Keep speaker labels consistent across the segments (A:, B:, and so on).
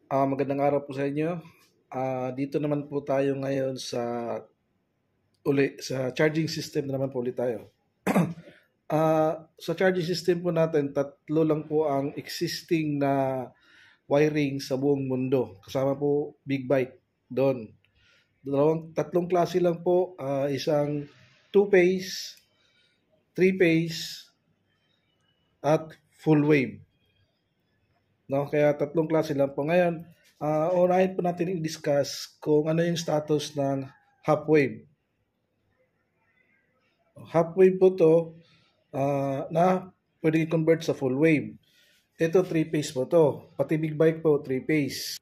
A: Magandang araw po sa inyo. Dito naman po tayo ngayon sa charging system na naman po ulit tayo. Sa charging system po natin, tatlo lang po ang existing na wiring sa buong mundo. Kasama po big bike doon. Tatlong klase lang po, isang two-phase, three-phase, at full wave. No, kaya tatlong klase lang po. Ngayon, unahin po natin i-discuss kung ano yung status ng half wave. Half wave po to na pwede i-convert sa full wave. Ito 3-phase po to. Pati big bike po 3-phase.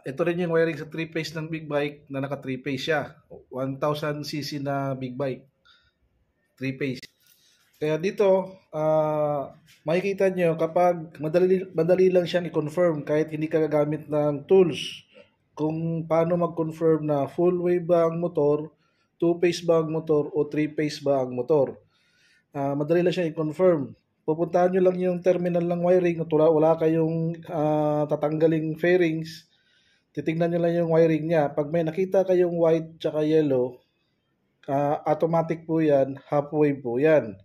A: Ito rin yung wiring sa 3-phase ng big bike na naka 3-phase siya. 1000cc na big bike. 3-phase. Kaya dito, makikita nyo kapag madali lang siyang i-confirm kahit hindi ka gagamit ng tools. Kung paano mag-confirm na full wave ba ang motor, 2-phase ba ang motor, o 3-phase ba ang motor. Madali lang siyang i-confirm. Pupuntahan nyo lang yung terminal ng wiring at wala kayong tatanggaling fairings. Titignan nyo lang yung wiring niya. Pag may nakita kayong white tsaka yellow, automatic po yan, half wave po yan.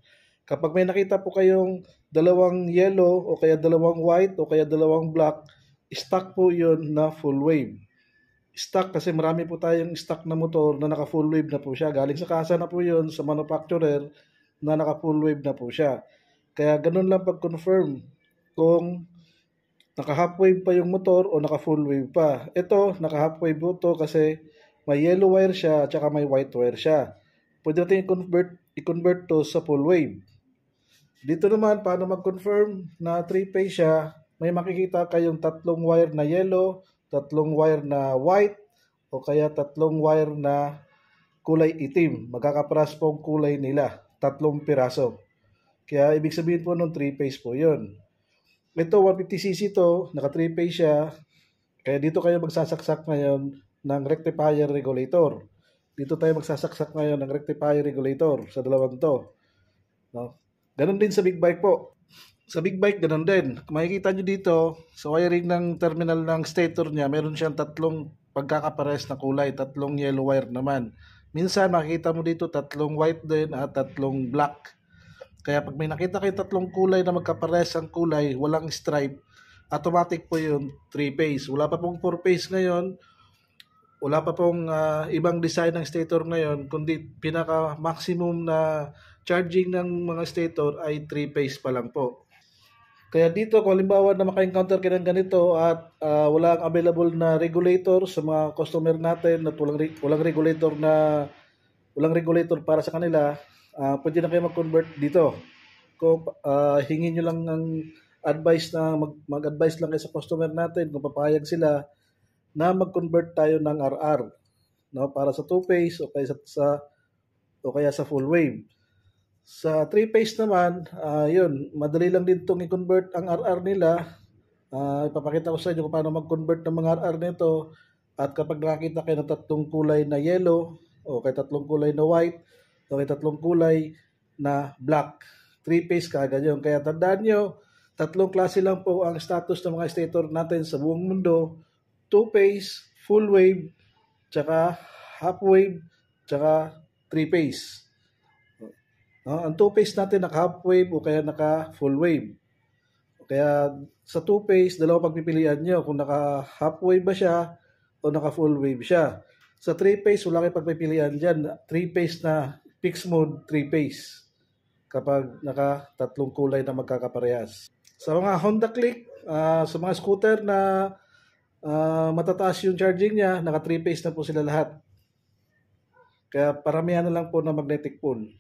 A: Kapag may nakita po kayong dalawang yellow o kaya dalawang white o kaya dalawang black, stock po yun na full wave. Stock kasi marami po tayong stock na motor na naka full wave na po siya. Galing sa kasa na po yun, sa manufacturer na naka full wave na po siya. Kaya ganun lang pag-confirm kung naka half wave pa yung motor o naka full wave pa. Ito, naka half wave po to kasi may yellow wire siya at saka may white wire siya. Pwede natin i-convert to sa full wave. Dito naman, paano mag-confirm na 3-phase siya, may makikita kayong tatlong wire na yellow, tatlong wire na white, o kaya tatlong wire na kulay itim. Magkakaparas po ang kulay nila, 3 piraso. Kaya ibig sabihin po ng 3-phase po yun. Ito, 150cc to, naka 3-phase siya, kaya dito kayo magsasaksak ngayon ng rectifier regulator. Dito tayo magsasaksak ngayon ng rectifier regulator sa dalawang to. No? Ganon din sa big bike po. Sa big bike, ganon din. Makikita nyo dito, sa wiring ng terminal ng stator niya, meron siyang tatlong pagkakapares na kulay, tatlong yellow wire naman. Minsan, makikita mo dito tatlong white din at tatlong black. Kaya pag may nakita kayo tatlong kulay na magkapares ang kulay, walang stripe, automatic po yun 3-phase. Wala pa pong 4-phase ngayon. Wala pa pong ibang design ng stator ngayon, kundi pinaka-maximum na charging ng mga stator ay 3-phase pa lang po. Kaya dito, kung halimbawa na maka-encounter kayo ng ganito at walang available na regulator sa mga customer natin at walang regulator para sa kanila, pwede na kayo mag-convert dito. Kung hingin nyo lang ng advice na mag-advise lang kayo sa customer natin kung papayag sila na mag-convert tayo ng RR, no, para sa 2-phase o kaya sa full wave. Sa 3-phase naman, yun, madali lang din itong i-convert ang RR nila. Ipapakita ko sa inyo kung paano mag-convert ng mga RR nito. At kapag nakakita kayo ng tatlong kulay na yellow o kay tatlong kulay na white o kay tatlong kulay na black, 3-phase kaagad yun. Kaya tandaan nyo, tatlong klase lang po ang status ng mga stator natin sa buong mundo: 2-phase, full wave, tsaka half wave, tsaka 3-phase. Ang 2-phase natin naka half wave o kaya naka full wave. Kaya sa 2-phase, dalawa pagpipilian nyo kung naka half wave ba siya o naka full wave siya. Sa 3-phase, wala kayong pagpipilian dyan. 3-phase na fixed mode, 3-phase. Kapag naka tatlong kulay na magkakaparehas. Sa mga Honda Click, sa mga scooter na matataas yung charging niya, naka 3-phase na po sila lahat. Kaya paramihan na lang po ng magnetic pole.